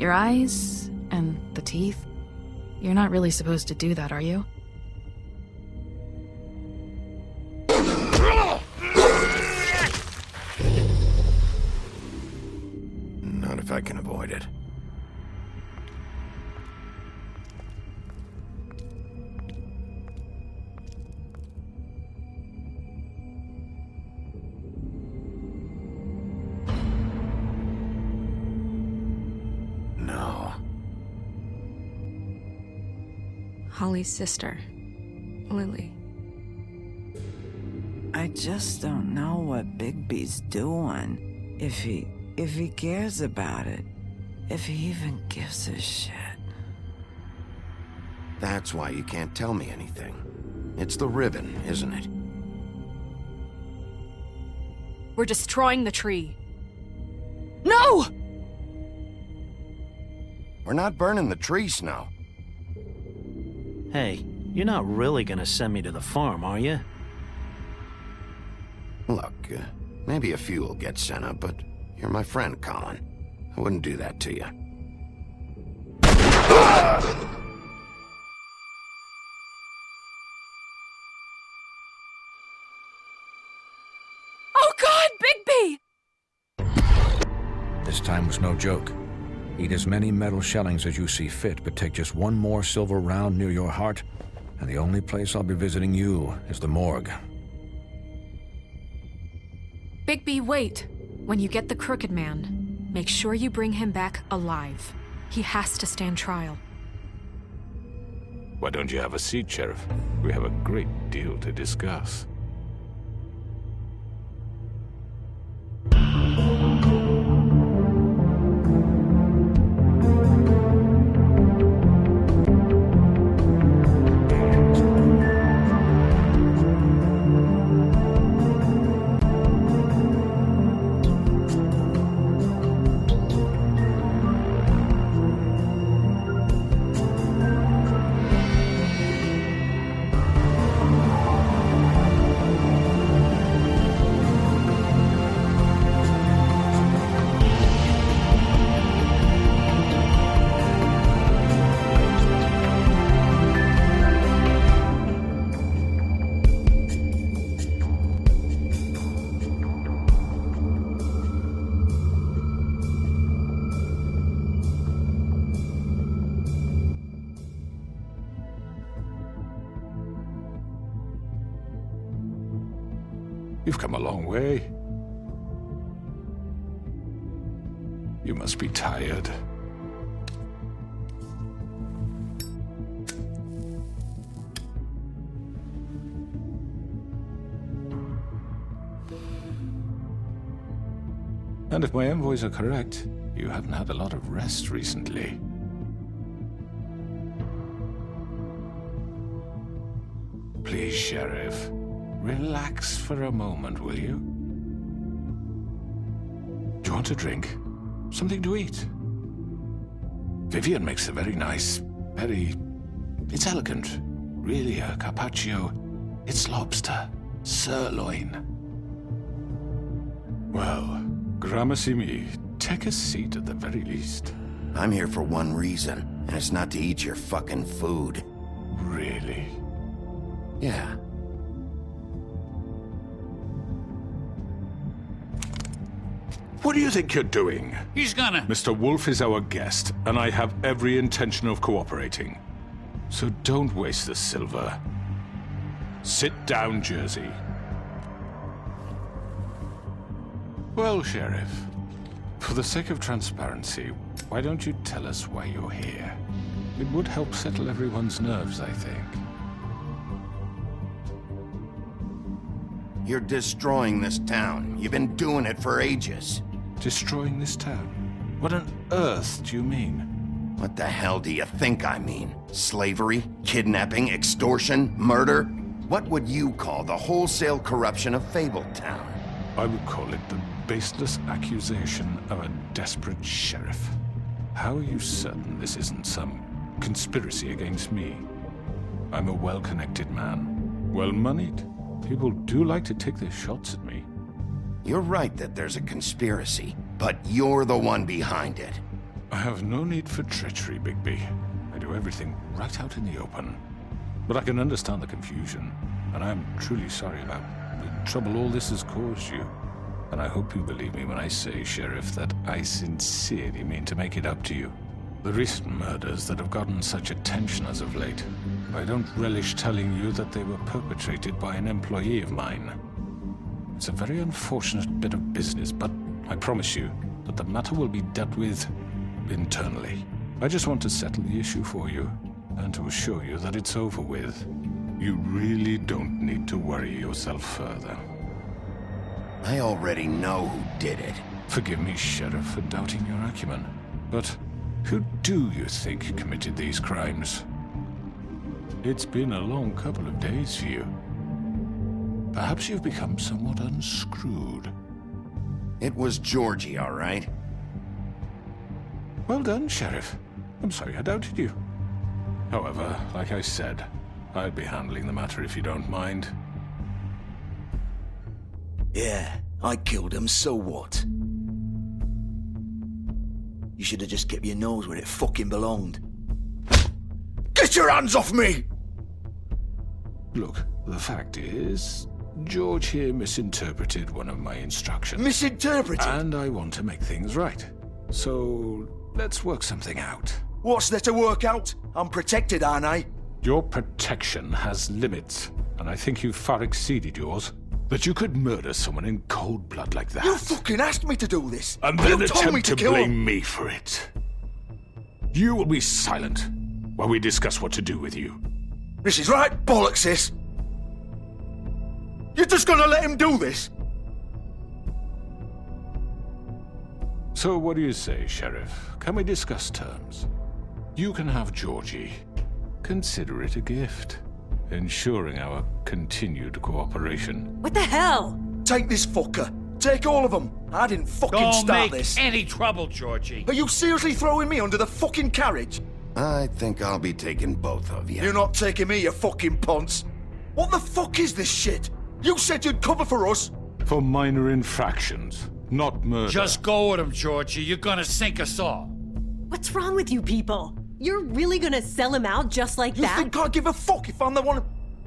your eyes and the teeth. You're not really supposed to do that, are you? Not if I can avoid it. No. Holly's sister, Lily. I just don't know what Bigby's doing. If he cares about it. If he even gives a shit. That's why you can't tell me anything. It's the ribbon, isn't it? We're destroying the tree. No! We're not burning the tree, Snow. Hey, you're not really gonna send me to the farm, are you? Look, maybe a few will get sent up, but you're my friend, Colin. I wouldn't do that to you. Oh God, Bigby! This time was no joke. Eat as many metal shellings as you see fit, but take just one more silver round near your heart, and the only place I'll be visiting you is the morgue. Bigby, wait. When you get the Crooked Man, make sure you bring him back alive. He has to stand trial. Why don't you have a seat, Sheriff? We have a great deal to discuss. You've come a long way. You must be tired. And if my envoys are correct, you haven't had a lot of rest recently. Please, Sheriff. Relax for a moment, will you? Do you want a drink? Something to eat? Vivian makes a very nice, it's elegant. Really a carpaccio. It's lobster. Sirloin. Well, gramercy me. Take a seat at the very least. I'm here for one reason, and it's not to eat your fucking food. Really? Yeah. What do you think you're doing? He's gonna... Mr. Wolf is our guest, and I have every intention of cooperating. So don't waste the silver. Sit down, Jersey. Well, Sheriff, for the sake of transparency, why don't you tell us why you're here? It would help settle everyone's nerves, I think. You're destroying this town. You've been doing it for ages. Destroying this town? What on earth do you mean? What the hell do you think I mean? Slavery? Kidnapping? Extortion? Murder? What would you call the wholesale corruption of Fabletown? I would call it the baseless accusation of a desperate sheriff. How are you certain this isn't some conspiracy against me? I'm a well-connected man, well-moneyed. People do like to take their shots at me. You're right that there's a conspiracy, but you're the one behind it. I have no need for treachery, Bigby. I do everything right out in the open. But I can understand the confusion, and I am truly sorry about the trouble all this has caused you. And I hope you believe me when I say, Sheriff, that I sincerely mean to make it up to you. The recent murders that have gotten such attention as of late, I don't relish telling you that they were perpetrated by an employee of mine. It's a very unfortunate bit of business, but I promise you that the matter will be dealt with internally. I just want to settle the issue for you, and to assure you that it's over with. You really don't need to worry yourself further. I already know who did it. Forgive me, Sheriff, for doubting your acumen, but who do you think committed these crimes? It's been a long couple of days for you. Perhaps you've become somewhat unscrewed. It was Georgie, all right? Well done, Sheriff. I'm sorry I doubted you. However, like I said, I'd be handling the matter if you don't mind. Yeah, I killed him, so what? You should have just kept your nose where it fucking belonged. Get your hands off me! Look, the fact is, George here misinterpreted one of my instructions. Misinterpreted? And I want to make things right. So, let's work something out. What's there to work out? I'm protected, aren't I? Your protection has limits, and I think you've far exceeded yours. That you could murder someone in cold blood like that. You fucking asked me to do this! And then you told me attempt to to kill blame him. me for it. You will be silent while we discuss what to do with you. This is right bollocks, this! You're just gonna let him do this? So what do you say, Sheriff? Can we discuss terms? You can have Georgie. Consider it a gift, ensuring our continued cooperation. What the hell? Take this fucker. Take all of them. I didn't fucking Don't start make this. any trouble, Georgie. Are you seriously throwing me under the fucking carriage? I think I'll be taking both of you. You're not taking me, you fucking ponce. What the fuck is this shit? You said you'd cover for us. For minor infractions, not murder. Just go with him, Georgie. You're gonna sink us all. What's wrong with you people? You're really gonna sell him out just like You that? think I give a fuck if I'm the one?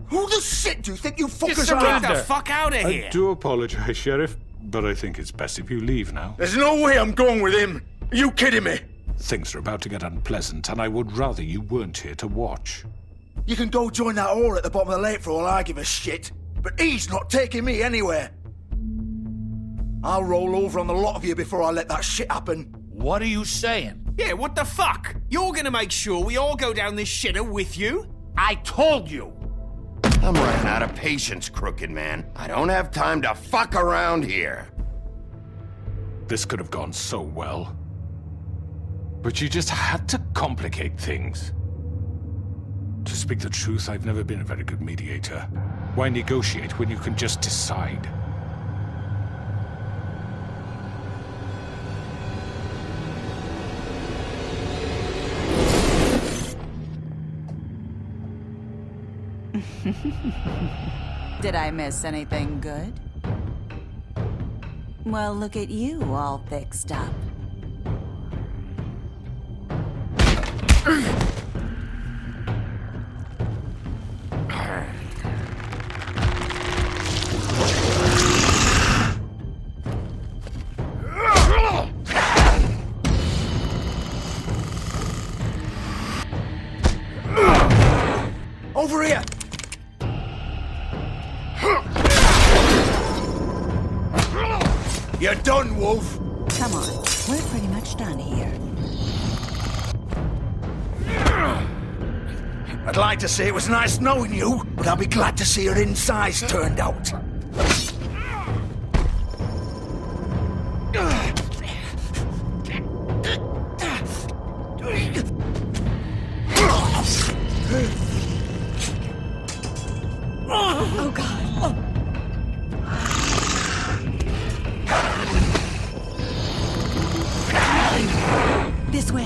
Who the shit do you think you fuckers surrender. are? Get the fuck out of I here! do apologize, Sheriff, but I think it's best if you leave now. There's no way I'm going with him. Are you kidding me? Things are about to get unpleasant, and I would rather you weren't here to watch. You can go join that whore at the bottom of the lake for all I give a shit. But he's not taking me anywhere. I'll roll over on the lot of you before I let that shit happen. What are you saying? Yeah, what the fuck? You're gonna make sure we all go down this shitter with you? I told you. I'm running out of patience, Crooked Man. I don't have time to fuck around here. This could have gone so well. But you just had to complicate things. To speak the truth, I've never been a very good mediator. Why negotiate when you can just decide? Did I miss anything good? Well, look at you, all fixed up. Over here! You're done, Wolf! Come on, we're pretty much done here. I'd like to say it was nice knowing you, but I'll be glad to see your insides turned out. Oh, God. Oh. This way.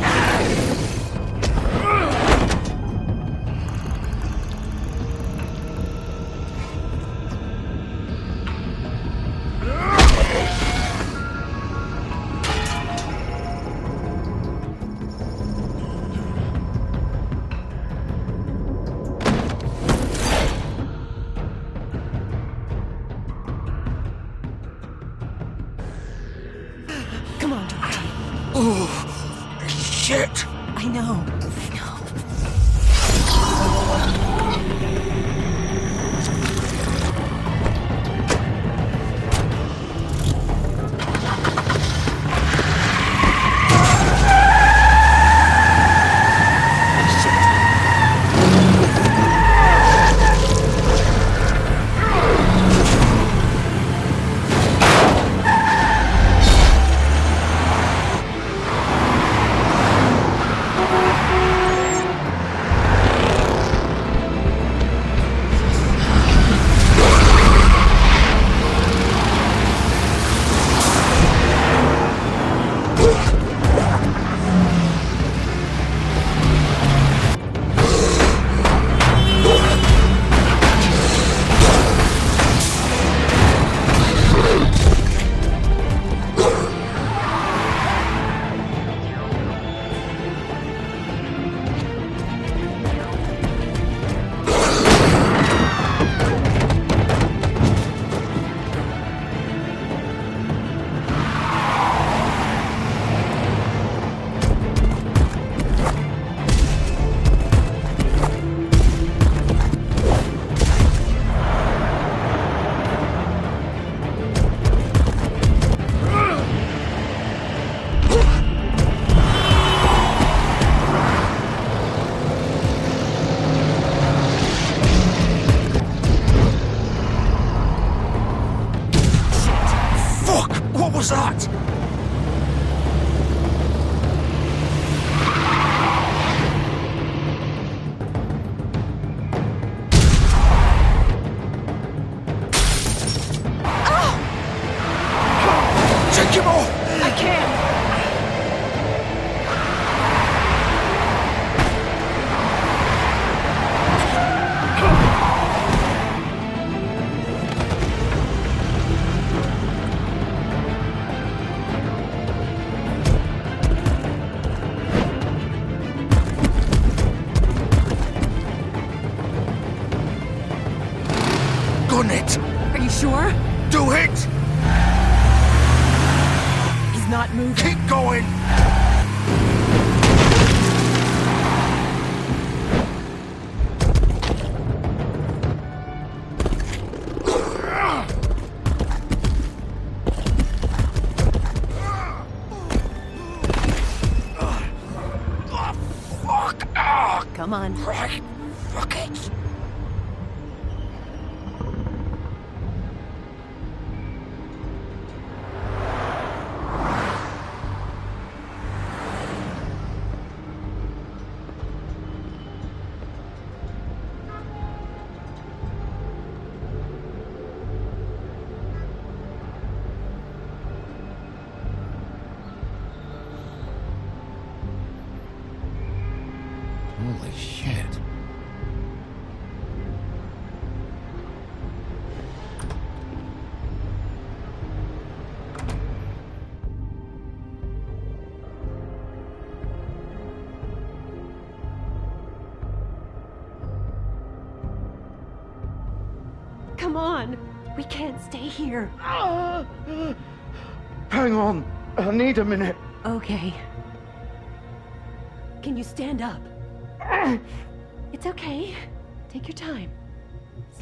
was that? Take him off! I can't. Gun it! Are you sure? Do it! He's not moving. Keep going! Come on. Right. Fuck it. Holy shit. Come on. We can't stay here. Hang on. I need a minute. Okay. Can you stand up? It's okay. Take your time.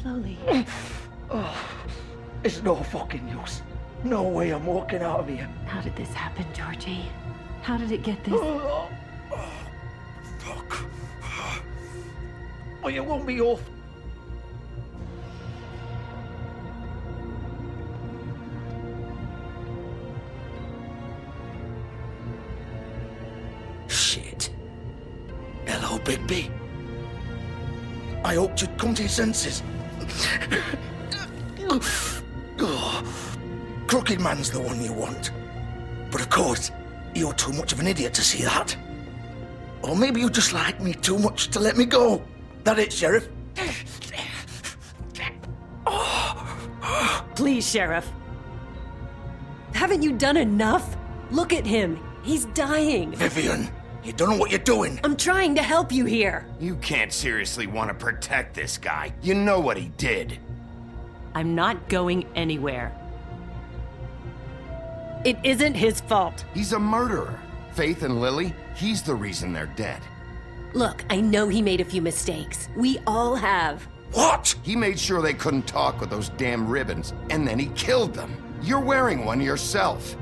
Slowly. It's no fucking use. No way I'm walking out of here. How did this happen, Georgie? How did it get this? Fuck. Well, you won't be off. Shit. Hello, Bigby. I hoped you'd come to your senses. Crooked Man's the one you want. But of course, you're too much of an idiot to see that. Or maybe you just like me too much to let me go. That it, Sheriff? Please, Sheriff. Haven't you done enough? Look at him. He's dying. Vivian, you don't know what you're doing. I'm trying to help you here. You can't seriously want to protect this guy. You know what he did. I'm not going anywhere. It isn't his fault. He's a murderer. Faith and Lily, he's the reason they're dead. Look, I know he made a few mistakes. We all have. What? He made sure they couldn't talk with those damn ribbons, and then he killed them. You're wearing one yourself.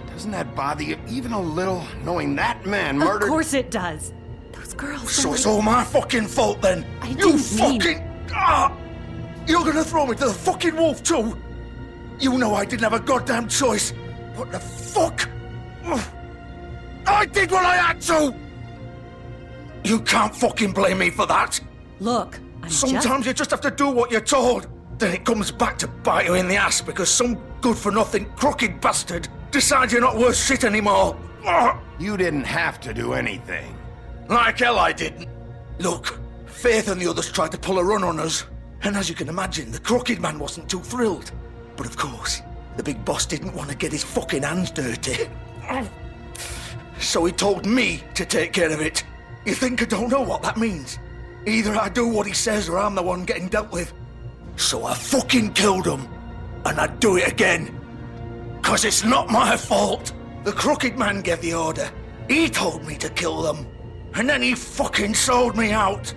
Doesn't that bother you even a little, knowing that man murdered— Of course it does. Those girls— So it's all my fucking fault then? I You didn't mean— fucking— You're gonna throw me to the fucking wolf too? You know I didn't have a goddamn choice. What the fuck? I did what I had to! You can't fucking blame me for that. Look, Sometimes you just have to do what you're told. Then it comes back to bite you in the ass because some good-for-nothing crooked bastard decides you're not worth shit anymore. You didn't have to do anything. Like hell I didn't. Look, Faith and the others tried to pull a run on us. And as you can imagine, the Crooked Man wasn't too thrilled. But of course, the big boss didn't want to get his fucking hands dirty. So he told me to take care of it. You think I don't know what that means? Either I do what he says or I'm the one getting dealt with. So I fucking killed him. And I'd do it again. 'Cause it's not my fault. The Crooked Man gave the order. He told me to kill them. And then he fucking sold me out.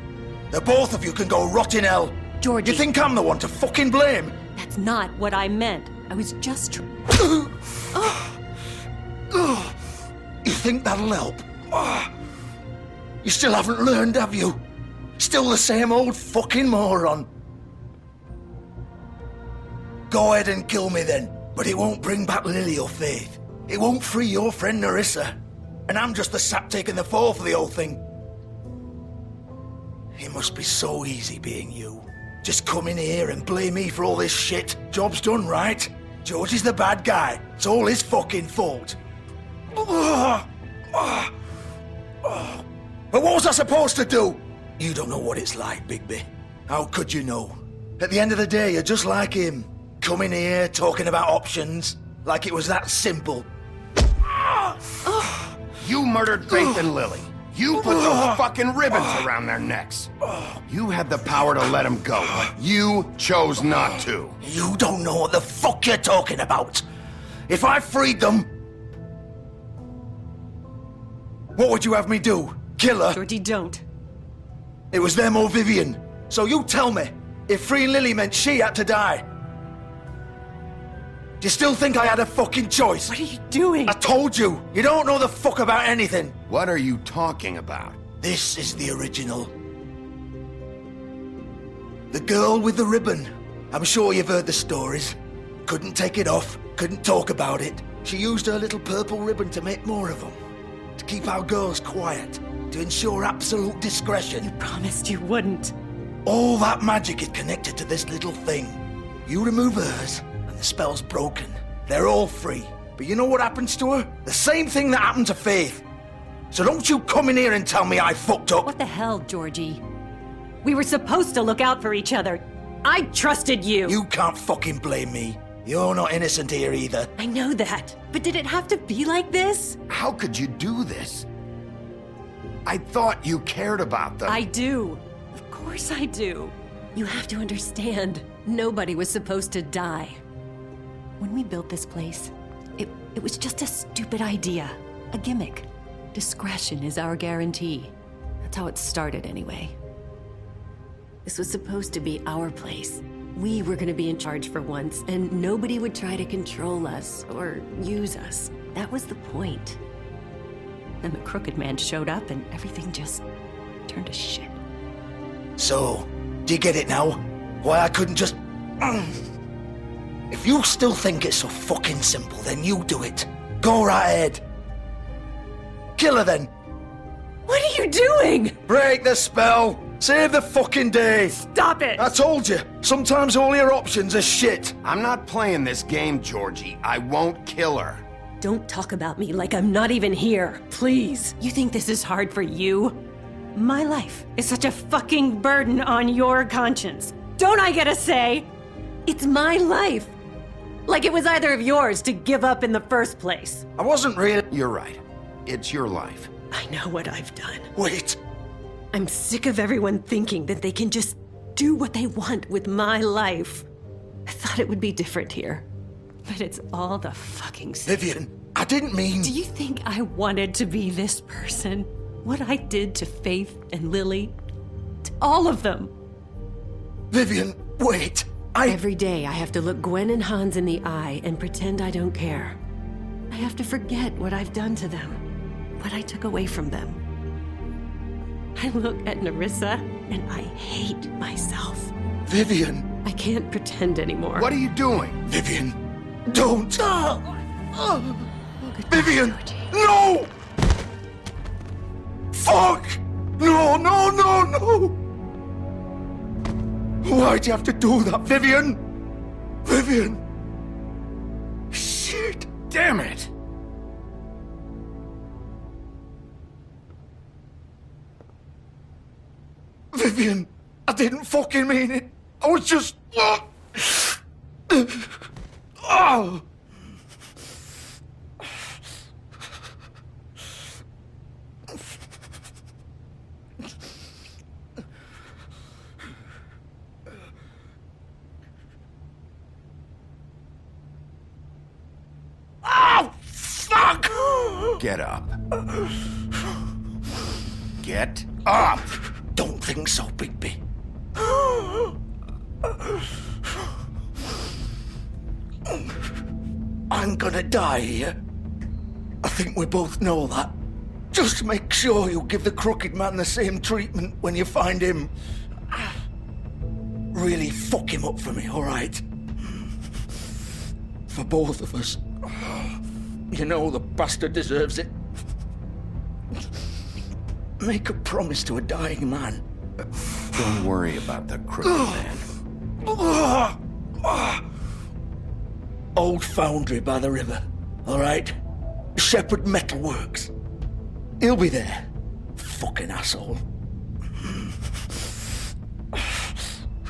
The both of you can go rot in hell. Georgie. You think I'm the one to fucking blame? That's not what I meant. I was just You think that'll help? You still haven't learned, have you? Still the same old fucking moron. Go ahead and kill me then, but it won't bring back Lily or Faith. It won't free your friend Nerissa. And I'm just the sap taking the fall for the whole thing. It must be so easy being you. Just come in here and blame me for all this shit. Job's done, right? George is the bad guy. It's all his fucking fault. But what was I supposed to do? You don't know what it's like, Bigby. How could you know? At the end of the day, you're just like him. Coming here, talking about options, like it was that simple. You murdered Faith and Lily. You put those fucking ribbons around their necks. You had the power to let them go, but you chose not to. You don't know what the fuck you're talking about. If I freed them... What would you have me do? Kill her? Georgie, don't. It was them or Vivian. So you tell me, if freeing Lily meant she had to die, do you still think I had a fucking choice? What are you doing? I told you, you don't know the fuck about anything. What are you talking about? This is the original. The girl with the ribbon. I'm sure you've heard the stories. Couldn't take it off, couldn't talk about it. She used her little purple ribbon to make more of them. To keep our girls quiet. To ensure absolute discretion. You promised you wouldn't. All that magic is connected to this little thing. You remove hers, and the spell's broken. They're all free. But you know what happens to her? The same thing that happened to Faith. So don't you come in here and tell me I fucked up. What the hell, Georgie? We were supposed to look out for each other. I trusted you. You can't fucking blame me. You're not innocent here either. I know that. But did it have to be like this? How could you do this? I thought you cared about them. I do. Of course I do. You have to understand. Nobody was supposed to die. When we built this place, it was just a stupid idea. A gimmick. Discretion is our guarantee. That's how it started anyway. This was supposed to be our place. We were gonna be in charge for once, and nobody would try to control us or use us. That was the point. Then the Crooked Man showed up and everything just turned to shit. So, do you get it now? Why I couldn't just... If you still think it's so fucking simple, then you do it. Go right ahead. Kill her then. What are you doing? Break the spell. Save the fucking day. Stop it. I told you, sometimes all your options are shit. I'm not playing this game, Georgie. I won't kill her. Don't talk about me like I'm not even here, please. You think this is hard for you? My life is such a fucking burden on your conscience. Don't I get a say? It's my life. Like it was either of yours to give up in the first place. I wasn't really... You're right. It's your life. I know what I've done. Wait. I'm sick of everyone thinking that they can just do what they want with my life. I thought it would be different here. But it's all the fucking same. Vivian, I didn't mean... Do you think I wanted to be this person? What I did to Faith and Lily? To all of them? Vivian, wait. Every day I have to look Gwen and Hans in the eye and pretend I don't care. I have to forget what I've done to them. What I took away from them. I look at Nerissa and I hate myself. Vivian. I can't pretend anymore. What are you doing? Vivian, don't. Vivian, Georgie. no! Fuck! No, no, no, no! Why'd you have to do that, Vivian? Vivian! Shit! Damn it! Vivian, I didn't fucking mean it. I was just... Oh! Oh, fuck! Get up. Get up! Don't think so, Bigby. I'm gonna die here. I think we both know that. Just make sure you give the Crooked Man the same treatment when you find him. Really fuck him up for me, all right? For both of us. You know the bastard deserves it. Make a promise to a dying man. Don't worry about the crooked man. Old foundry by the river, all right? Shepherd Metalworks. He'll be there. Fucking asshole.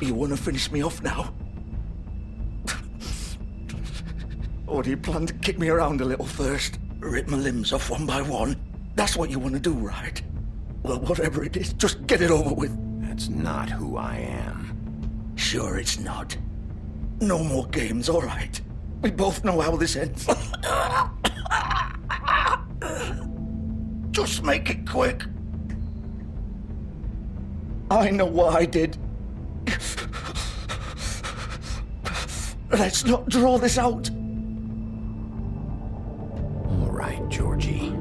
You want to finish me off now? Or do you plan to kick me around a little first? Rip my limbs off one by one? That's what you want to do, right? Well, whatever it is, just get it over with. That's not who I am. Sure it's not. No more games, all right? We both know how this ends. Just make it quick. I know what I did. Let's not draw this out. All right, Georgie.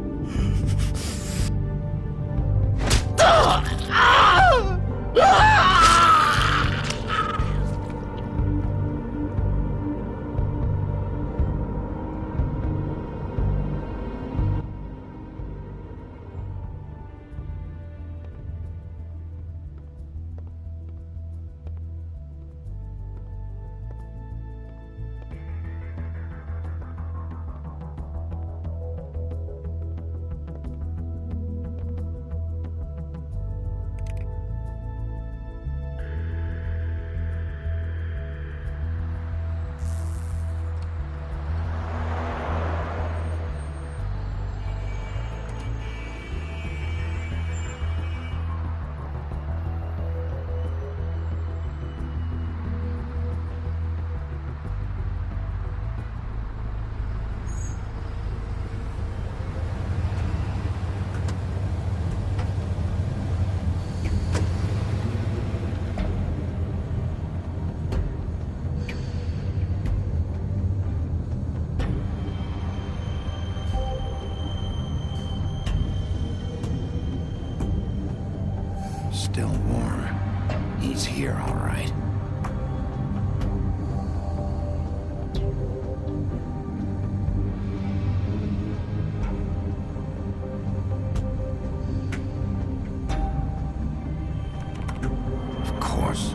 Still warm. He's here, all right. Of course.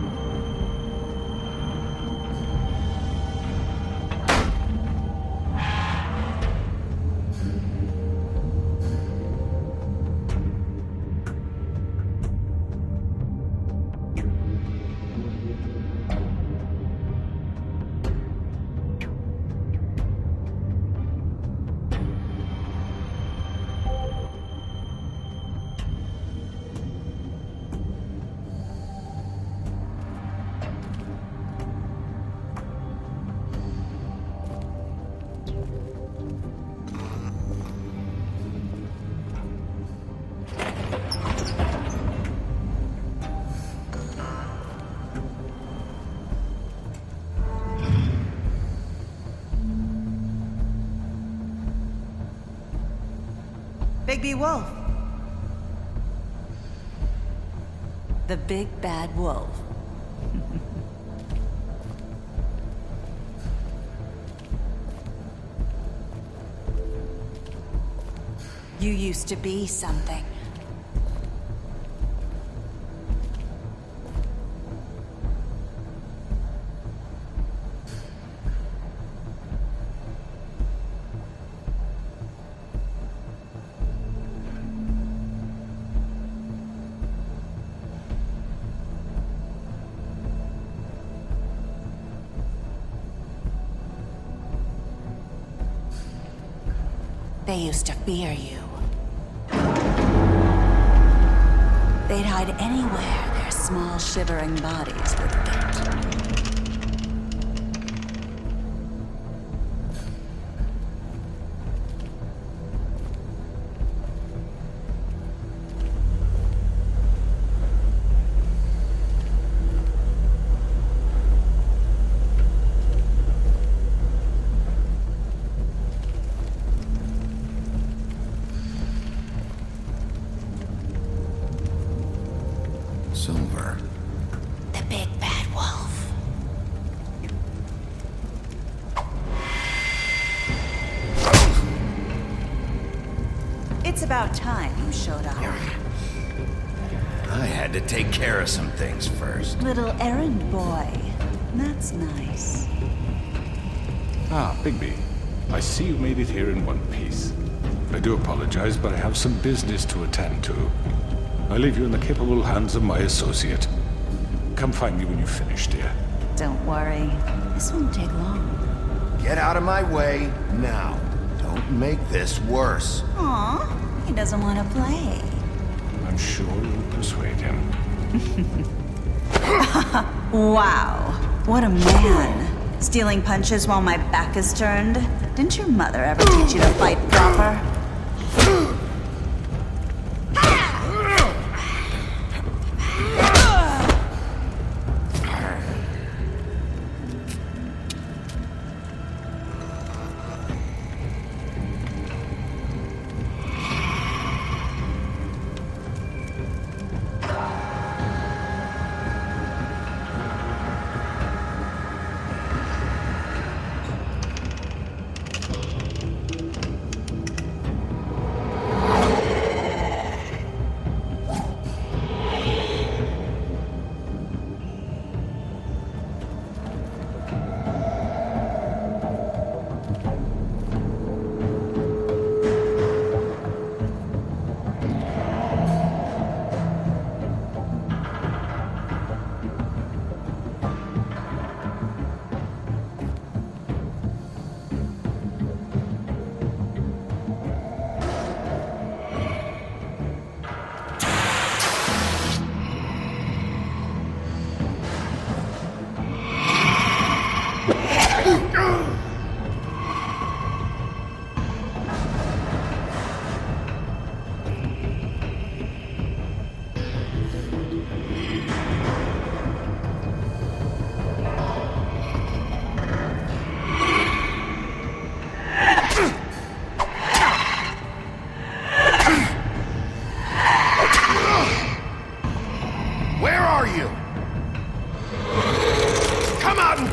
Bigby Wolf. The big bad wolf. You used to be something. They used to fear you. They'd hide anywhere their small, shivering bodies would fit. Silver. The big bad wolf. It's about time you showed up. I had to take care of some things first. Little errand boy. That's nice. Ah, Bigby. I see you made it here in one piece. I do apologize, but I have some business to attend to. I leave you in the capable hands of my associate. Come find me when you finish, dear. Don't worry. This won't take long. Get out of my way now. Don't make this worse. Aw, he doesn't want to play. I'm sure you'll persuade him. Wow, what a man. Stealing punches while my back is turned? Didn't your mother ever teach you to fight proper?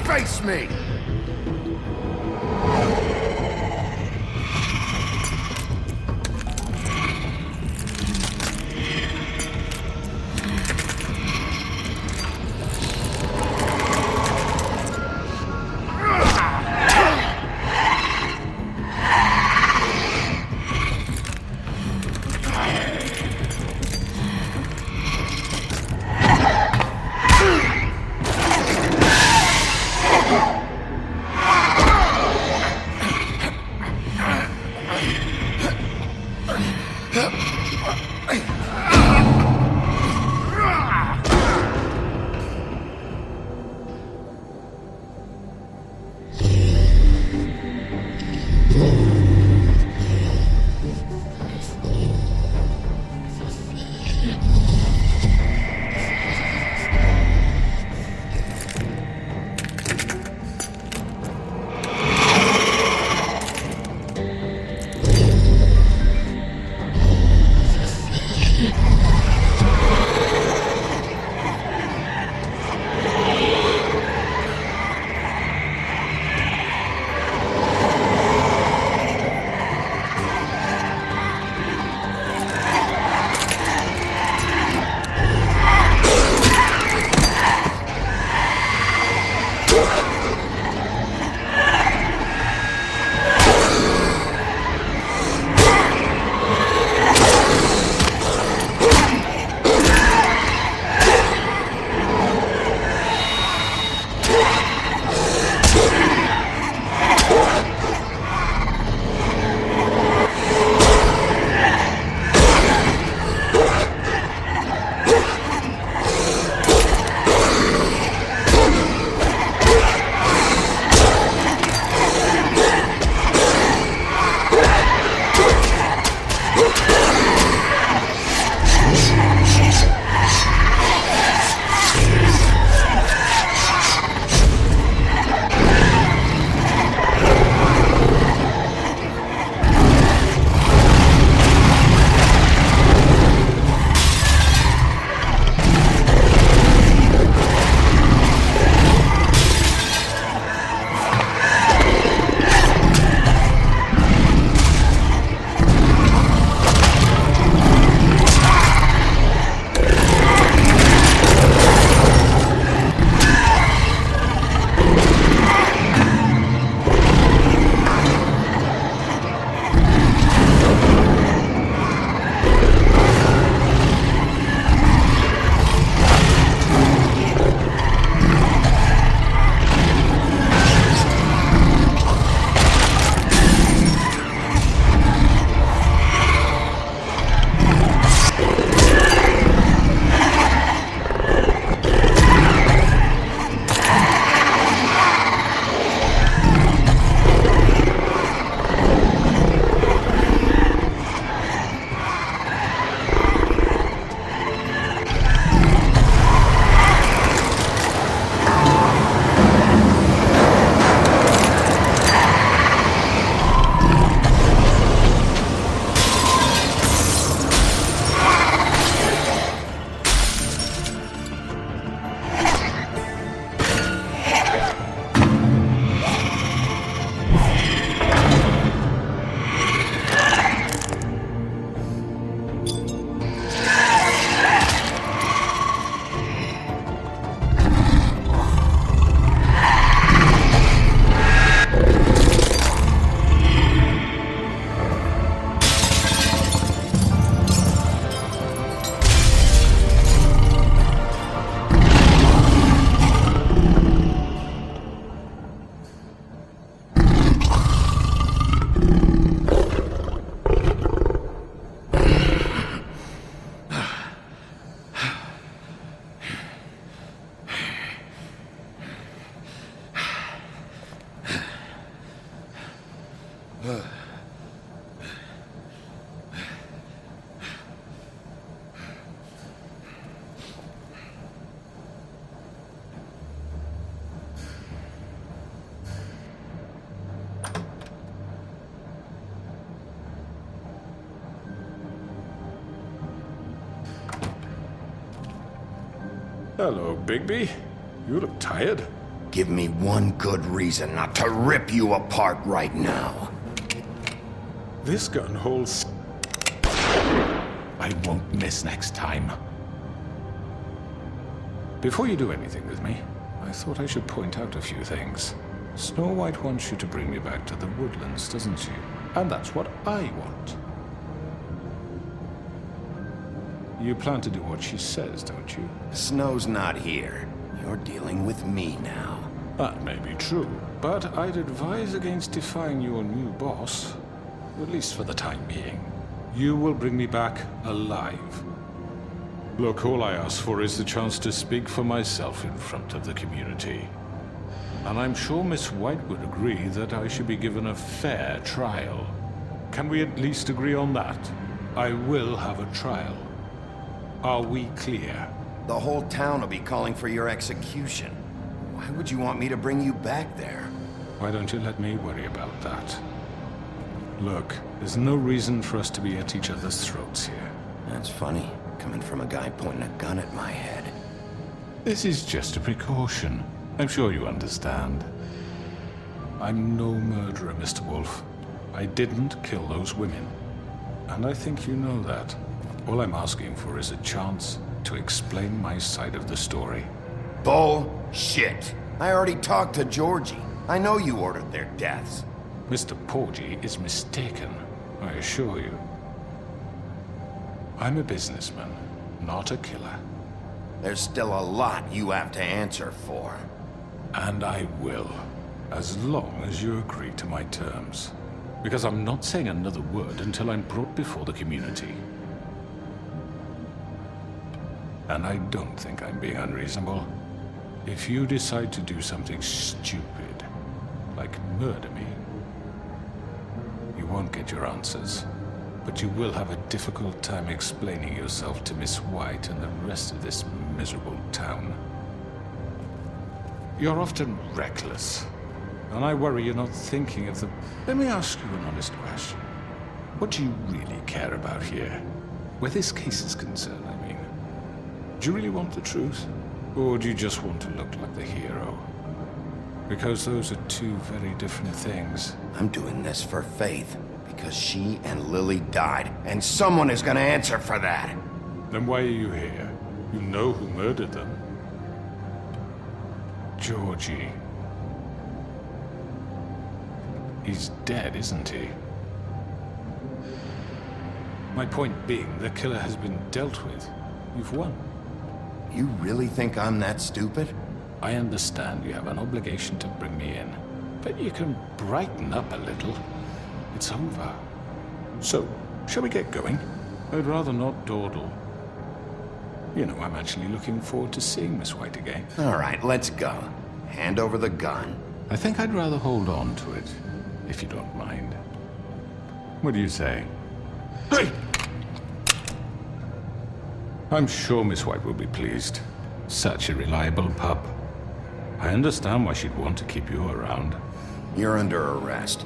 Face me! Hello, Bigby. You look tired. Give me one good reason not to rip you apart right now. This gun holds... I won't miss next time. Before you do anything with me, I thought I should point out a few things. Snow White wants you to bring me back to the woodlands, doesn't she? And that's what I want. You plan to do what she says, don't you? Snow's not here. You're dealing with me now. That may be true, but I'd advise against defying your new boss, at least for the time being. You will bring me back alive. Look, all I ask for is the chance to speak for myself in front of the community. And I'm sure Miss White would agree that I should be given a fair trial. Can we at least agree on that? I will have a trial. Are we clear? The whole town will be calling for your execution. Why would you want me to bring you back there? Why don't you let me worry about that? Look, there's no reason for us to be at each other's throats here. That's funny, coming from a guy pointing a gun at my head. This is just a precaution. I'm sure you understand. I'm no murderer, Mr. Wolf. I didn't kill those women. And I think you know that. All I'm asking for is a chance to explain my side of the story. Bullshit! I already talked to Georgie. I know you ordered their deaths. Mr. Porgy is mistaken, I assure you. I'm a businessman, not a killer. There's still a lot you have to answer for. And I will, as long as you agree to my terms. Because I'm not saying another word until I'm brought before the community. And I don't think I'm being unreasonable. If you decide to do something stupid, like murder me, you won't get your answers. But you will have a difficult time explaining yourself to Miss White and the rest of this miserable town. You're often reckless, and I worry you're not thinking of the... Let me ask you an honest question. What do you really care about here? Where this case is concerned, I mean. Do you really want the truth? Or do you just want to look like the hero? Because those are two very different things. I'm doing this for Faith, because she and Lily died, and someone is gonna answer for that. Then why are you here? You know who murdered them. Georgie. He's dead, isn't he? My point being, the killer has been dealt with. You've won. You really think I'm that stupid? I understand you have an obligation to bring me in, but you can brighten up a little. It's over. So, shall we get going? I'd rather not dawdle. You know, I'm actually looking forward to seeing Miss White again. All right, let's go. Hand over the gun. I think I'd rather hold on to it, if you don't mind. What do you say? Hey! I'm sure Miss White will be pleased. Such a reliable pup. I understand why she'd want to keep you around. You're under arrest.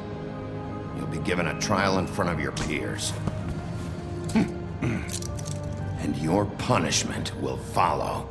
You'll be given a trial in front of your peers. And your punishment will follow.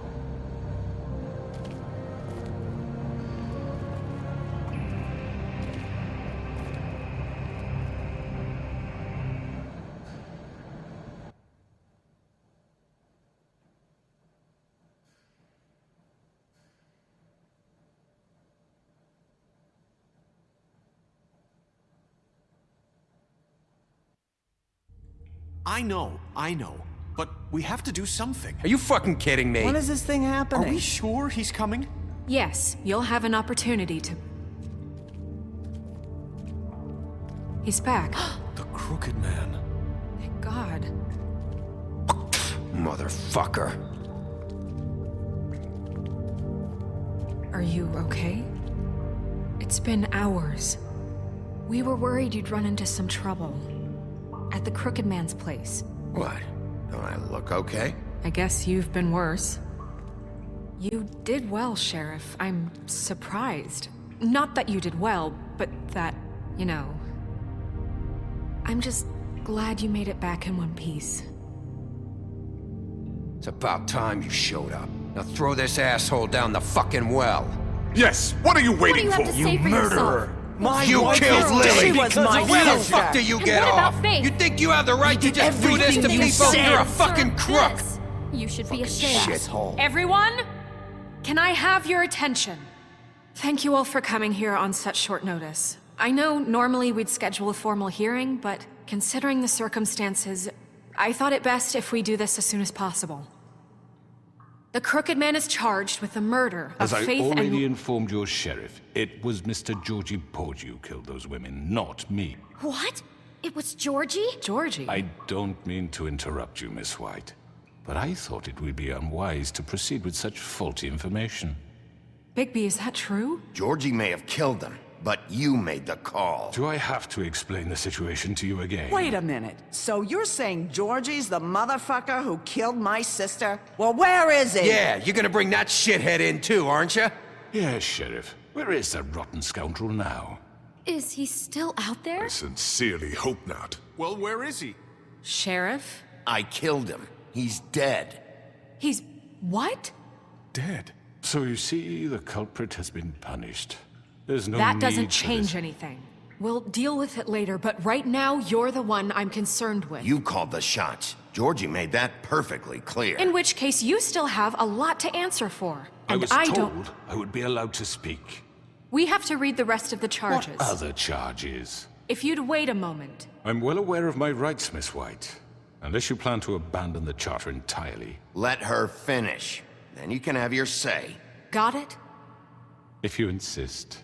I know. But we have to do something. Are you fucking kidding me? When is this thing happening? Are we sure he's coming? Yes, you'll have an opportunity to... He's back. The Crooked Man. Thank God. Motherfucker. Are you okay? It's been hours. We were worried you'd run into some trouble. At the Crooked Man's place. What? Don't I look okay? I guess you've been worse. You did well, Sheriff. I'm surprised. Not that you did well, but that, you know... I'm just glad you made it back in one piece. It's about time you showed up. Now throw this asshole down the fucking well. Yes, what are you waiting What do you have to for? say for yourself? You killed Lily! She was my Where the sister. fuck do you And get what about off? Faith? You think you have the right to just do this to everything you people? said. You're a fucking crook! This. You should be ashamed. Shithole. Everyone, can I have your attention? Thank you all for coming here on such short notice. I know normally we'd schedule a formal hearing, but considering the circumstances, I thought it best if we do this as soon as possible. The Crooked Man is charged with the murder of As I Faith already and... informed your sheriff, it was Mr. Georgie Porgy who killed those women, not me. What? It was Georgie? Georgie? I don't mean to interrupt you, Miss White, but I thought it would be unwise to proceed with such faulty information. Bigby, is that true? Georgie may have killed them, but you made the call. Do I have to explain the situation to you again? Wait a minute. So you're saying Georgie's the motherfucker who killed my sister? Well, where is he? Yeah, you're gonna bring that shithead in too, aren't you? Yes, Sheriff. Where is that rotten scoundrel now? Is he still out there? I sincerely hope not. Well, where is he? Sheriff? I killed him. He's dead. He's... what? Dead. So you see, the culprit has been punished. There's no That need doesn't for change this. anything. We'll deal with it later, but right now, you're the one I'm concerned with. You called the shots. Georgie made that perfectly clear. In which case, you still have a lot to answer for. I And was I told don't... I would be allowed to speak. We have to read the rest of the charges. What other charges? If you'd wait a moment. I'm well aware of my rights, Miss White. Unless you plan to abandon the charter entirely. Let her finish. Then you can have your say. Got it? If you insist.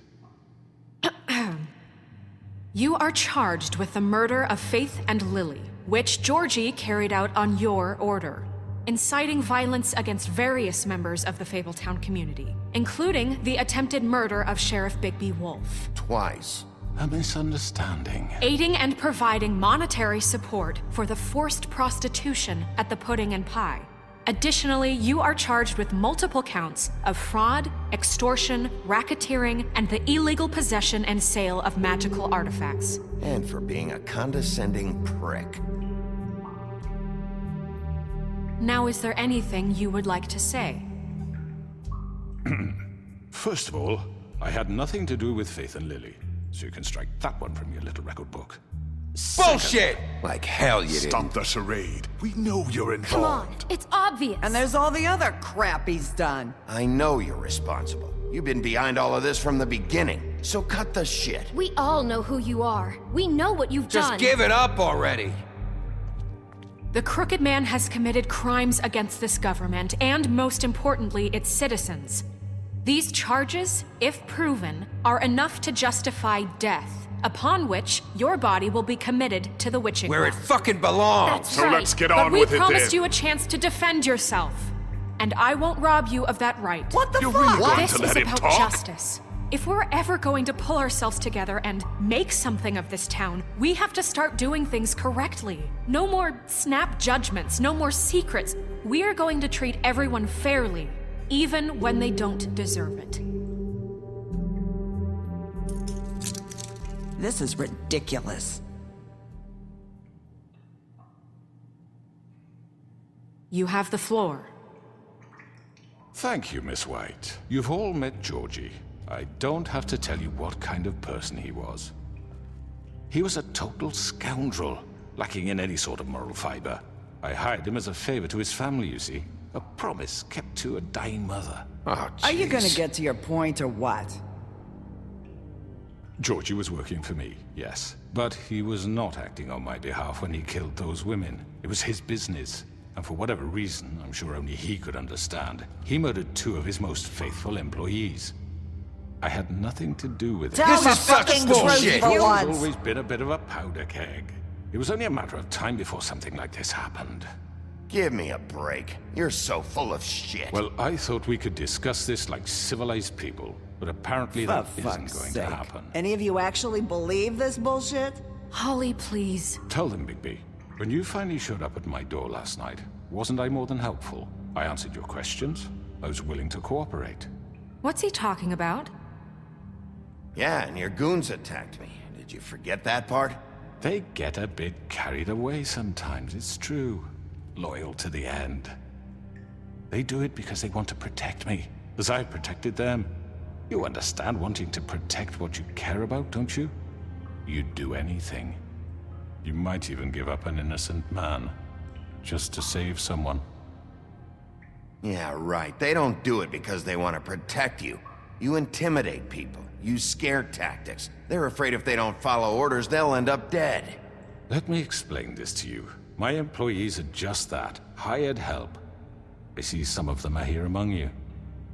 You are charged with the murder of Faith and Lily, which Georgie carried out on your order, inciting violence against various members of the Fabletown community, including the attempted murder of Sheriff Bigby Wolf. Twice. A misunderstanding. Aiding and providing monetary support for the forced prostitution at the Pudding and Pie. Additionally, you are charged with multiple counts of fraud, extortion, racketeering, and the illegal possession and sale of magical artifacts. And for being a condescending prick. Now, is there anything you would like to say? First of all, I had nothing to do with Faith and Lily, so you can strike that one from your little record book. Bullshit! Like hell you didn't. Stop the charade. We know you're involved. Come on, it's obvious. And there's all the other crap he's done. I know you're responsible. You've been behind all of this from the beginning. So cut the shit. We all know who you are. We know what you've done. Just give it up already. The Crooked Man has committed crimes against this government and, most importantly, its citizens. These charges, if proven, are enough to justify death, upon which your body will be committed to the witching Where it well. fucking belongs. That's So right. let's get But on we with it promised then. you a chance to defend yourself, and I won't rob you of that right. What the You're fuck? really going This to is let him about talk? justice. If we're ever going to pull ourselves together and make something of this town, we have to start doing things correctly. No more snap judgments, no more secrets. We are going to treat everyone fairly, even when they don't deserve it. This is ridiculous. You have the floor. Thank you, Miss White. You've all met Georgie. I don't have to tell you what kind of person he was. He was a total scoundrel, lacking in any sort of moral fiber. I hired him as a favor to his family, you see. A promise kept to a dying mother. Oh, Are you gonna jeez. get to your point or what? Georgie was working for me, yes. But he was not acting on my behalf when he killed those women. It was his business. And for whatever reason, I'm sure only he could understand, he murdered 2 of his most faithful employees. I had nothing to do with it. Tell the fucking truth for He's once. always been a bit of a powder keg. It was only a matter of time before something like this happened. Give me a break. You're so full of shit. Well, I thought we could discuss this like civilized people. But apparently For that isn't fuck's going sake. to happen. Any of you actually believe this bullshit? Holly, please. Tell them, Bigby. When you finally showed up at my door last night, wasn't I more than helpful? I answered your questions. I was willing to cooperate. What's he talking about? Yeah, and your goons attacked me. Did you forget that part? They get a bit carried away sometimes, it's true. Loyal to the end. They do it because they want to protect me, as I've protected them. You understand wanting to protect what you care about, don't you? You'd do anything. You might even give up an innocent man, just to save someone. Yeah, right. They don't do it because they want to protect you. You intimidate people, use scare tactics. They're afraid if they don't follow orders, they'll end up dead. Let me explain this to you. My employees are just that, hired help. I see some of them are here among you.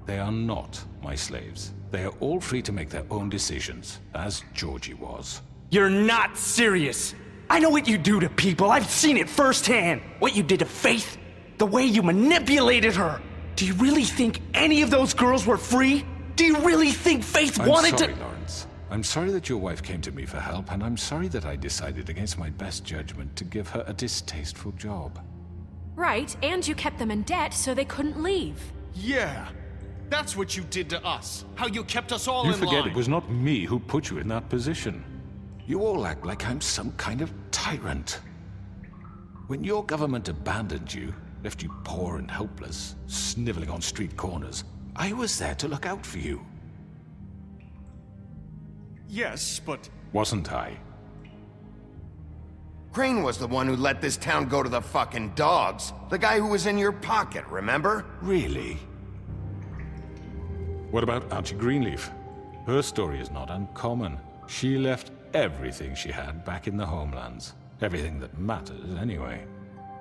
They are not my slaves. They are all free to make their own decisions, as Georgie was. You're not serious. I know what you do to people. I've seen it firsthand. What you did to Faith. The way you manipulated her. Do you really think any of those girls were free? Do you really think Faith wanted I'm sorry, to— Lawrence. I'm sorry that your wife came to me for help, and I'm sorry that I decided against my best judgment to give her a distasteful job. Right, and you kept them in debt so they couldn't leave. Yeah. That's what you did to us. How you kept us all You in forget line. it was not me who put you in that position. You all act like I'm some kind of tyrant. When your government abandoned you, left you poor and helpless, sniveling on street corners, I was there to look out for you. Yes, but— Wasn't I? Crane was the one who let this town go to the fucking dogs. The guy who was in your pocket, remember? Really? What about Auntie Greenleaf? Her story is not uncommon. She left everything she had back in the homelands. Everything that matters, anyway.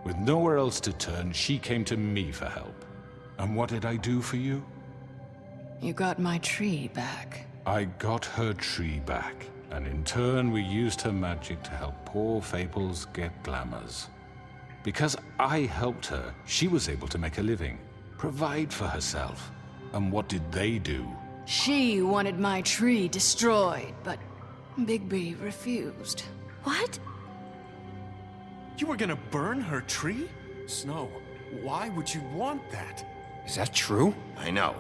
With nowhere else to turn, she came to me for help. And what did I do for you? You got my tree back. I got her tree back, and in turn we used her magic to help poor Fables get glamours. Because I helped her, she was able to make a living, provide for herself. And what did they do? She wanted my tree destroyed, but Bigby refused. What? You were gonna burn her tree? Snow, why would you want that? Is that true? I know.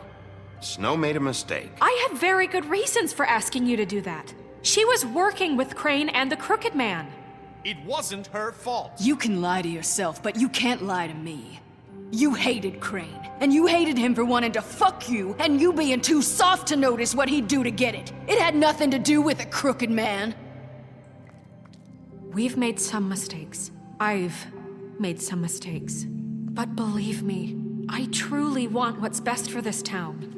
Snow made a mistake. I had very good reasons for asking you to do that. She was working with Crane and the Crooked Man. It wasn't her fault. You can lie to yourself, but you can't lie to me. You hated Crane, and you hated him for wanting to fuck you, and you being too soft to notice what he'd do to get it. It had nothing to do with the Crooked Man. We've made some mistakes. I've made some mistakes. But believe me, I truly want what's best for this town.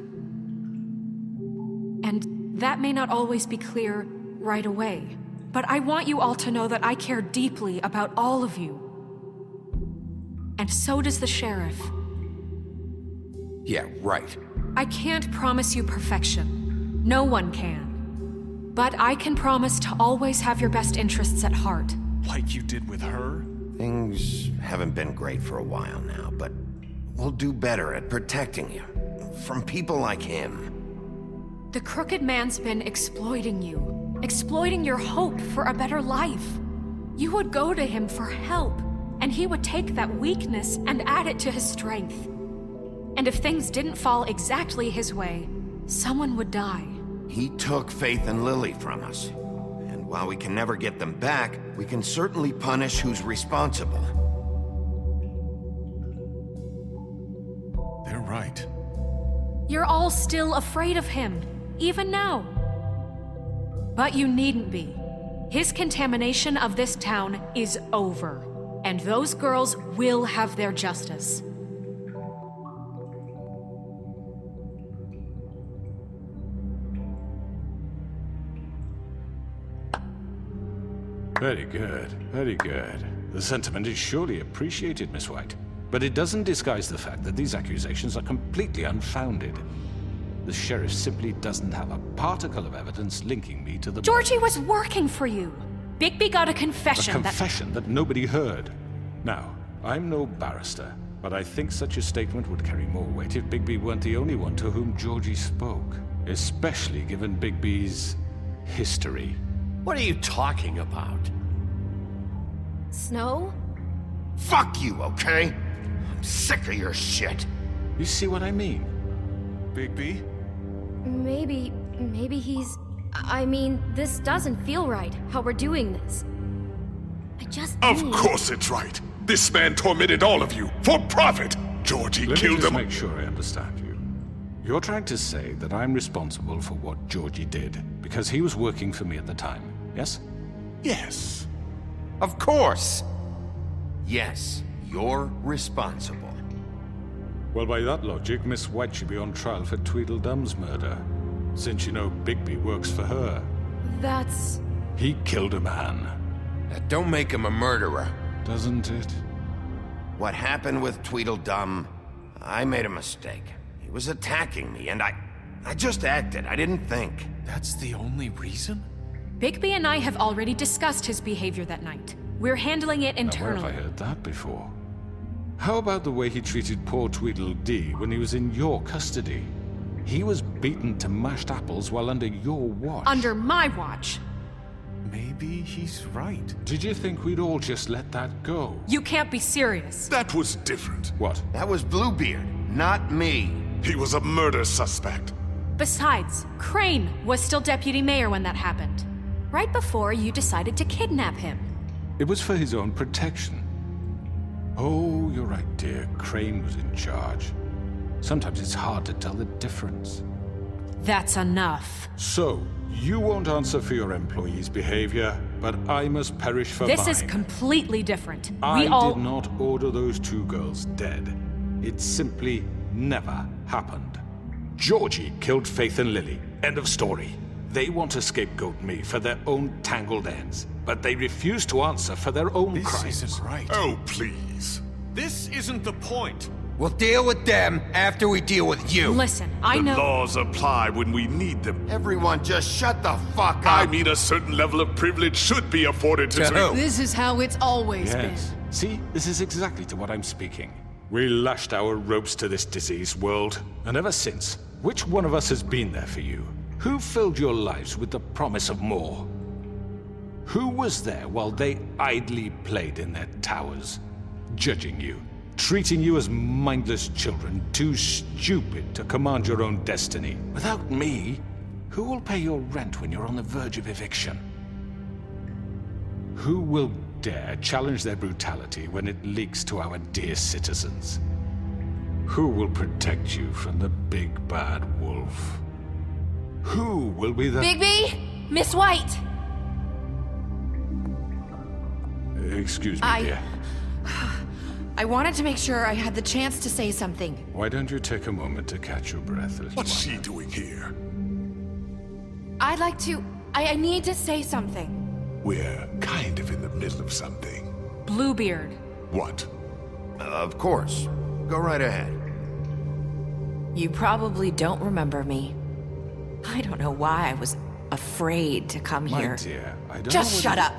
And that may not always be clear right away, but I want you all to know that I care deeply about all of you. And so does the sheriff. Yeah, right. I can't promise you perfection. No one can. But I can promise to always have your best interests at heart. Like you did with her? Things haven't been great for a while now, but we'll do better at protecting you. From people like him. The Crooked Man's been exploiting you. Exploiting your hope for a better life. You would go to him for help, and he would take that weakness and add it to his strength. And if things didn't fall exactly his way, someone would die. He took Faith and Lily from us. And while we can never get them back, we can certainly punish who's responsible. They're right. You're all still afraid of him, even now. But you needn't be. His contamination of this town is over, and those girls will have their justice. Very good, very good. The sentiment is surely appreciated, Miss White. But it doesn't disguise the fact that these accusations are completely unfounded. The sheriff simply doesn't have a particle of evidence linking me to the— Georgie was working for you. Bigby got a confession A confession that nobody heard. Now, I'm no barrister, but I think such a statement would carry more weight if Bigby weren't the only one to whom Georgie spoke. Especially given Bigby's history. What are you talking about? Snow? Fuck you, okay? I'm sick of your shit. You see what I mean? Bigby? Maybe he's... I mean, this doesn't feel right, how we're doing this. I just Of need... course it's right. This man tormented all of you, for profit. Georgie Let me killed just him. make sure I understand you. You're trying to say that I'm responsible for what Georgie did, because he was working for me at the time, yes? Yes. Of course. Yes, you're responsible. Well, by that logic, Miss White should be on trial for Tweedledum's murder, since you know Bigby works for her. That's... He killed a man. That don't make him a murderer. Doesn't it? What happened with Tweedledum, I made a mistake. He was attacking me, and I just acted. I didn't think. That's the only reason? Bigby and I have already discussed his behavior that night. We're handling it Now, where internally. have I heard that before? How about the way he treated poor Tweedledee when he was in your custody? He was beaten to mashed apples while under your watch. Under my watch. Maybe he's right. Did you think we'd all just let that go? You can't be serious. That was different. What? That was Bluebeard, not me. He was a murder suspect. Besides, Crane was still deputy mayor when that happened. Right before you decided to kidnap him. It was for his own protection. Oh, you're right, dear. Crane was in charge. Sometimes it's hard to tell the difference. That's enough. So, you won't answer for your employees' behavior, but I must perish for This mine. is completely different. I We all... did not order those two girls dead. It simply never happened. Georgie killed Faith and Lily. End of story. They want to scapegoat me for their own tangled ends, but they refuse to answer for their own crimes. This isn't right. Oh, please. This isn't the point. We'll deal with them after we deal with you. Listen, I The know... laws apply when we need them. Everyone just shut the fuck up. I mean, a certain level of privilege should be afforded to... To who? This is how it's always Yes. See, this is exactly to what I'm speaking. We lashed our ropes to this diseased world, and ever since, which one of us has been there for you? Who filled your lives with the promise of more? Who was there while they idly played in their towers, judging you, treating you as mindless children, too stupid to command your own destiny? Without me, who will pay your rent when you're on the verge of eviction? Who will dare challenge their brutality when it leaks to our dear citizens? Who will protect you from the big bad wolf? Who will be the... Bigby? Miss White! Excuse me, dear. I wanted to make sure I had the chance to say something. Why don't you take a moment to catch your breath, little What's one? she doing here? I'd like to... I need to say something. We're kind of in the middle of something. Bluebeard. What? Of course. Go right ahead. You probably don't remember me. I don't know why I was afraid to come My here. dear, I don't Just know shut up.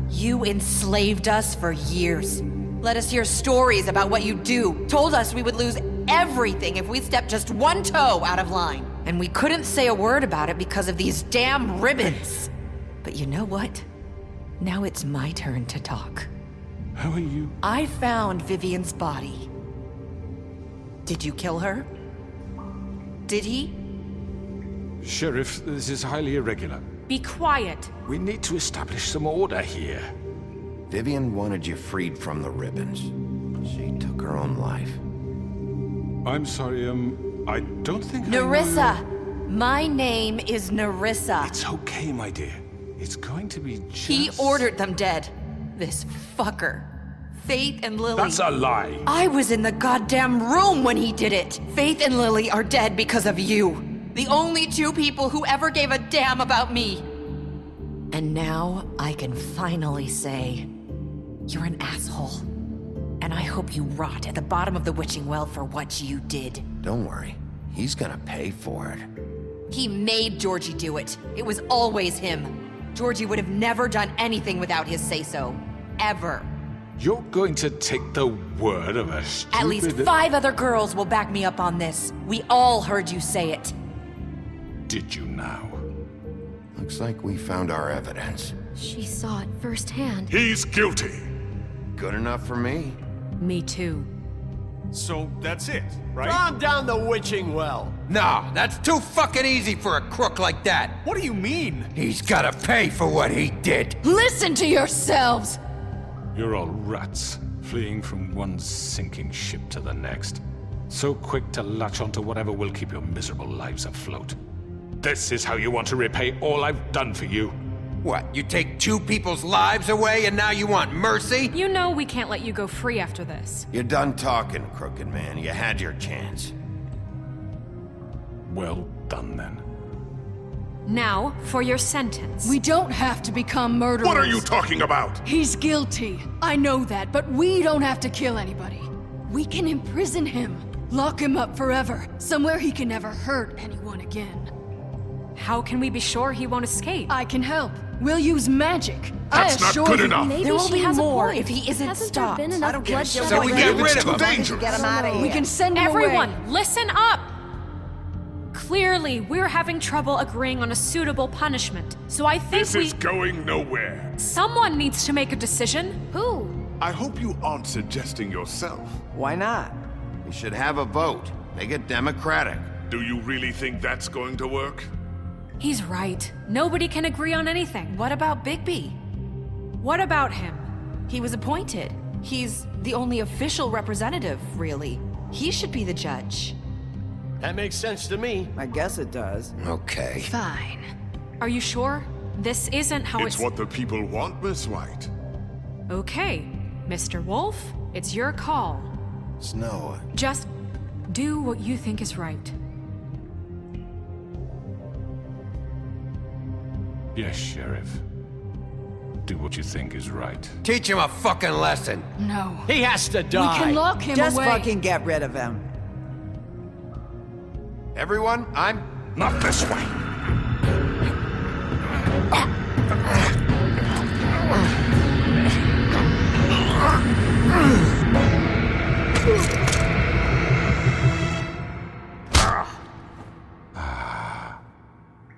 You enslaved us for years. Let us hear stories about what you do. Told us we would lose everything if we stepped just one toe out of line. And we couldn't say a word about it because of these damn ribbons. But you know what? Now it's my turn to talk. How are you? I found Vivian's body. Did you kill her? Did he? Sheriff, this is highly irregular. Be quiet. We need to establish some order here. Vivian wanted you freed from the ribbons. She took her own life. I'm sorry, I don't think Nerissa! My name is Nerissa. It's okay, my dear. It's going to be just... He ordered them dead. This fucker. Faith and Lily. That's a lie. I was in the goddamn room when he did it. Faith and Lily are dead because of you. The only two people who ever gave a damn about me. And now I can finally say, you're an asshole. And I hope you rot at the bottom of the witching well for what you did. Don't worry. He's gonna pay for it. He made Georgie do it. It was always him. Georgie would have never done anything without his say-so. Ever. You're going to take the word of a stupid... At least 5 other girls will back me up on this. We all heard you say it. did you now? Looks like we found our evidence. She saw it firsthand. He's guilty. Good enough for me. Me too. So that's it, right? Calm down the witching well. No, that's too fucking easy for a crook like that. What do you mean? He's gotta pay for what he did. Listen to yourselves! You're all rats, fleeing from one sinking ship to the next. So quick to latch onto whatever will keep your miserable lives afloat. This is how you want to repay all I've done for you? What, you take two people's lives away and now you want mercy? You know we can't let you go free after this. You're done talking, Crooked Man. You had your chance. Well done, then. Now, for your sentence. We don't have to become murderers. What are you talking about? He's guilty. I know that, but we don't have to kill anybody. We can imprison him. Lock him up forever. Somewhere he can never hurt anyone again. How can we be sure he won't escape? I can help. We'll use magic. That's not good enough. Maybe There will she be has more a point. if he isn't Hasn't stopped. There been enough bloodshed? So we get rid It's of too him. dangerous. Get him out of here. We can send him Everyone, away. listen up! Clearly, we're having trouble agreeing on a suitable punishment. So I think This is going nowhere. someone needs to make a decision. Who? I hope you aren't suggesting yourself. Why not? We should have a vote. Make it democratic. Do you really think that's going to work? He's right. Nobody can agree on anything. What about Bigby? What about him? He was appointed. He's the only official representative, really. He should be the judge. That makes sense to me. I guess it does. Okay. Fine. Are you sure? This isn't how It's what the people want, Miss White. Okay, Mr. Wolf, it's your call. Snow. Just do what you think is right. Yes, Sheriff. Do what you think is right. Teach him a fucking lesson. No. He has to We die. can lock him Just away. fucking get rid of him. Everyone, I'm... Not this way.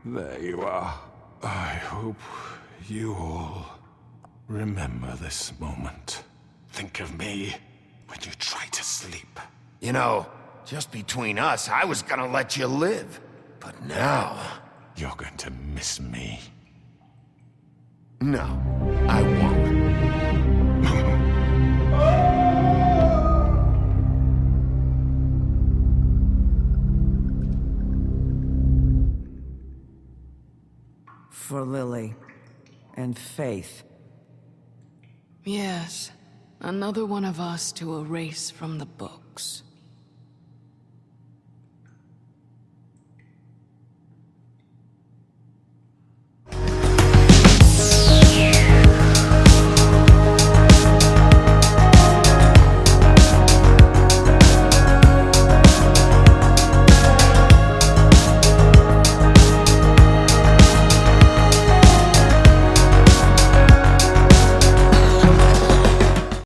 There you are. I hope you all remember this moment. Think of me when you try to sleep. You know, just between us, I was gonna let you live. But now... You're going to miss me. No, I won't. For Lily. And Faith. Yes. Another one of us to erase from the books.